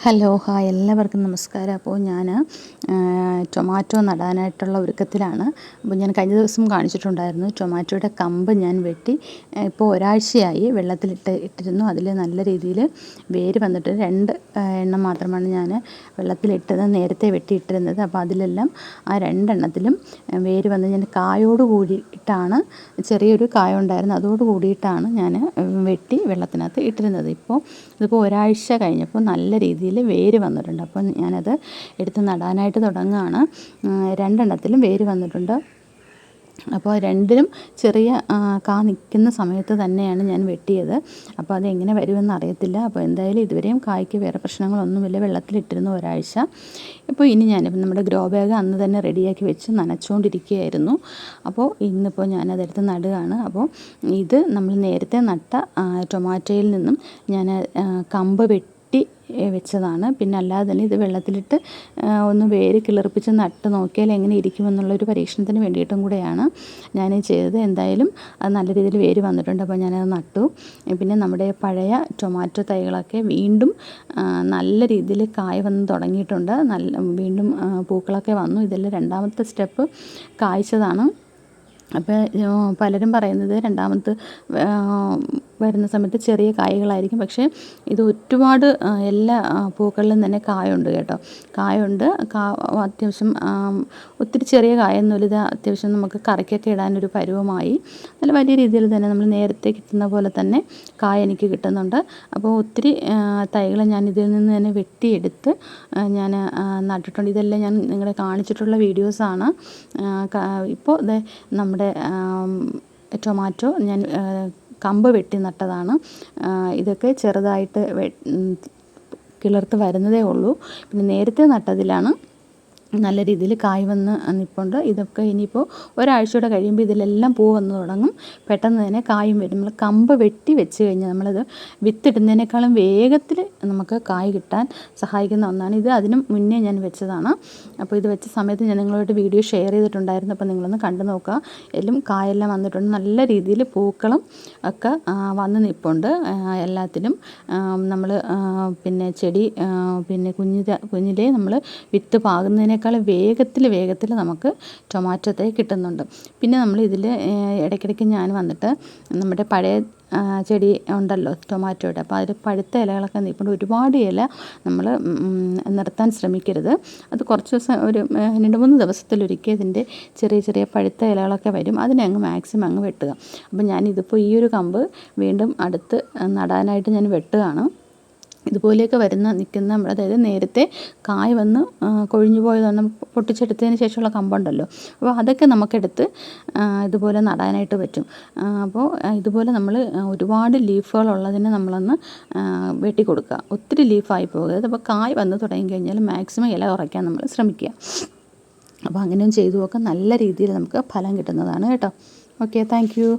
Hello hi എല്ലാവർക്കും നമസ്കാരം. അപ്പോൾ ഞാൻ ടൊമാറ്റോ നടാനായിട്ടുള്ള ഒരുക്കത്തിലാണ്. അപ്പോൾ ഞാൻ കഴിഞ്ഞ ദിവസം കാണിച്ചിട്ടുണ്ടായിരുന്നു ടൊമാറ്റോയുടെ കമ്പ് ഞാൻ വെട്ടി ഇപ്പോൾ ഒരാഴ്ചയായി ഇട്ടിരുന്നു. അതിൽ നല്ല രീതിയിൽ വേര് വന്നിട്ട് 2 എണ്ണം മാത്രമാണ് ഞാൻ വെള്ളത്തിലിട്ടത് നേരത്തെ വെട്ടിയിട്ടിരുന്നത്. അപ്പോൾ അതിലെല്ലാം ആ 2 എണ്ണത്തിലും വേര് വന്ന് ഞാൻ കായോട് കൂടിയിട്ടാണ്, ചെറിയൊരു കായ ഉണ്ടായിരുന്നു, അതോട് കൂടിയിട്ടാണ് ഞാൻ വെട്ടി വെള്ളത്തിനകത്ത് ഇട്ടിരുന്നത്. ഇതിപ്പോൾ ഒരാഴ്ച കഴിഞ്ഞപ്പോൾ നല്ല രീതിയിൽ വേര് വന്നിട്ടുണ്ട്. അപ്പം ഞാനത് എടുത്ത് നടാനായിട്ട് തുടങ്ങുകയാണ്. 2 എണ്ണത്തിലും വേര് വന്നിട്ടുണ്ട്. അപ്പോൾ 2ലും ചെറിയ കാ നിൽക്കുന്ന സമയത്ത് തന്നെയാണ് ഞാൻ വെട്ടിയത്. അപ്പോൾ അതെങ്ങനെ വരുമെന്ന് അറിയത്തില്ല. അപ്പോൾ എന്തായാലും ഇതുവരെയും കായ്ക്ക് വേറെ പ്രശ്നങ്ങളൊന്നുമില്ല. വെള്ളത്തിലിട്ടിരുന്നു ഒരാഴ്ച. ഇപ്പോൾ ഇനി നമ്മുടെ ഗ്രോ ബാഗ് അന്ന് തന്നെ റെഡിയാക്കി വെച്ച് നനച്ചുകൊണ്ടിരിക്കുകയായിരുന്നു. അപ്പോൾ ഇന്നിപ്പോൾ ഞാനതെടുത്ത് നടുകയാണ്. അപ്പോൾ ഇത് നമ്മൾ നേരത്തെ നട്ട ടൊമാറ്റോയിൽ നിന്നും ഞാൻ കമ്പ് വെട്ടി വെച്ചതാണ്. പിന്നെ അല്ലാതെ തന്നെ ഇത് വെള്ളത്തിലിട്ട് ഒന്ന് വേര് കിളിർപ്പിച്ച് നട്ട് നോക്കിയാൽ എങ്ങനെ ഇരിക്കുമെന്നുള്ളൊരു പരീക്ഷണത്തിന് വേണ്ടിയിട്ടും കൂടെയാണ് ഞാൻ ചെയ്തത്. എന്തായാലും അത് നല്ല രീതിയിൽ വേര് വന്നിട്ടുണ്ട്. അപ്പോൾ ഞാനത് നട്ടു. പിന്നെ നമ്മുടെ പഴയ ടൊമാറ്റോ തൈകളൊക്കെ വീണ്ടും നല്ല രീതിയിൽ കായ വന്ന് തുടങ്ങിയിട്ടുണ്ട്. വീണ്ടും പൂക്കളൊക്കെ വന്നു. ഇതെല്ലാം 2ാമത്തെ സ്റ്റെപ്പ് കായ്ച്ചതാണ്. അപ്പോൾ പലരും പറയുന്നത് 2ാമത് വരുന്ന സമയത്ത് ചെറിയ കായകളായിരിക്കും. പക്ഷേ ഇത് ഒരുപാട് എല്ലാ പൂക്കളിലും തന്നെ കായുണ്ട് കേട്ടോ. കായുണ്ട്. അത്യാവശ്യം ഒത്തിരി ചെറിയ കായൊന്നുമില്ല. ഇത് അത്യാവശ്യം നമുക്ക് കറിക്കൊക്കെ ഇടാനൊരു പരുവമായി നല്ല വലിയ രീതിയിൽ തന്നെ നമ്മൾ നേരത്തെ കിട്ടുന്ന പോലെ തന്നെ കായ എനിക്ക് കിട്ടുന്നുണ്ട്. അപ്പോൾ ഒത്തിരി തൈകൾ ഞാൻ ഇതിൽ നിന്ന് തന്നെ വെട്ടിയെടുത്ത് ഞാൻ നട്ടിട്ടുണ്ട്. ഇതെല്ലാം ഞാൻ നിങ്ങളെ കാണിച്ചിട്ടുള്ള വീഡിയോസാണ്. ഇപ്പോൾ നമ്മുടെ ടൊമാറ്റോ ഞാൻ കമ്പ് വെട്ടി നട്ടതാണ്. ഇതൊക്കെ ചെറുതായിട്ട് കിളിർത്ത് വരുന്നതേ ഉള്ളൂ. പിന്നെ നേരത്തെ നട്ടതിലാണ് നല്ല രീതിയിൽ കായ് വന്ന് നിൽപ്പുണ്ട്. ഇതൊക്കെ ഇനിയിപ്പോൾ ഒരാഴ്ചയോടെ കഴിയുമ്പോൾ ഇതിലെല്ലാം പൂ വന്ന് തുടങ്ങും. പെട്ടെന്ന് തന്നെ കായും വരും. നമ്മൾ കമ്പ് വെട്ടി വെച്ച് കഴിഞ്ഞാൽ നമ്മളത് വിത്തിടുന്നതിനേക്കാളും വേഗത്തിൽ നമുക്ക് കായ് കിട്ടാൻ സഹായിക്കുന്ന ഒന്നാണ്. ഇത് അതിനും മുന്നേ ഞാൻ വെച്ചതാണ്. അപ്പോൾ ഇത് വെച്ച സമയത്ത് ഞാൻ നിങ്ങളോട് വീഡിയോ ഷെയർ ചെയ്തിട്ടുണ്ടായിരുന്നു. അപ്പോൾ നിങ്ങളൊന്ന് കണ്ടു നോക്കുക. എല്ലാം കായെല്ലാം വന്നിട്ടുണ്ട്. നല്ല രീതിയിൽ പൂക്കളും ഒക്കെ വന്ന് നിൽപ്പുണ്ട് എല്ലാത്തിലും. നമ്മൾ പിന്നെ ചെടി പിന്നെ കുഞ്ഞിലേ നമ്മൾ വിത്ത് പാകുന്നതിനേക്കാൾ വേഗത്തിൽ നമുക്ക് ടൊമാറ്റോ തൈ കിട്ടുന്നുണ്ട്. പിന്നെ നമ്മൾ ഇതിൽ ഇടയ്ക്കിടയ്ക്ക് ഞാൻ വന്നിട്ട് നമ്മുടെ പഴയ ചെടി ഉണ്ടല്ലോ ടൊമാറ്റോയുടെ, അപ്പോൾ അതിൽ പഴുത്ത ഇലകളൊക്കെ നിൽപ്പുണ്ട്. ഒരുപാട് ഇല നമ്മൾ നിർത്താൻ ശ്രമിക്കരുത്. അത് കുറച്ച് ദിവസം ഒരു 2-3 ദിവസത്തിലൊരിക്കൽ ഇതിൻ്റെ ചെറിയ പഴുത്ത ഇലകളൊക്കെ വരും. അതിനെ മാക്സിമം അങ്ങ് വെട്ടുക. അപ്പോൾ ഞാനിതിപ്പോൾ ഈ ഒരു കമ്പ് വീണ്ടും അടുത്ത് നടാനായിട്ട് ഞാൻ വെട്ടുകയാണ്. ഇതുപോലെയൊക്കെ നിൽക്കുന്ന അതായത് നേരത്തെ കായ് വന്ന് കൊഴിഞ്ഞു പോയതാണ് പൊട്ടിച്ചെടുത്തതിന് ശേഷമുള്ള കമ്പുണ്ടല്ലോ. അപ്പോൾ അതൊക്കെ നമുക്കെടുത്ത് ഇതുപോലെ നടാനായിട്ട് പറ്റും. അപ്പോൾ ഇതുപോലെ നമ്മൾ ഒരുപാട് ലീഫുകളുള്ളതിനെ നമ്മളൊന്ന് വെട്ടി കൊടുക്കുക. ഒത്തിരി ലീഫായി പോകരുത്. അപ്പോൾ കായ് വന്ന് തുടങ്ങി കഴിഞ്ഞാൽ മാക്സിമം ഇല കുറയ്ക്കാൻ നമ്മൾ ശ്രമിക്കുക. അപ്പോൾ അങ്ങനെയും ചെയ്തു നോക്കാം. നല്ല രീതിയിൽ നമുക്ക് ഫലം കിട്ടുന്നതാണ് കേട്ടോ. Okay, thank you.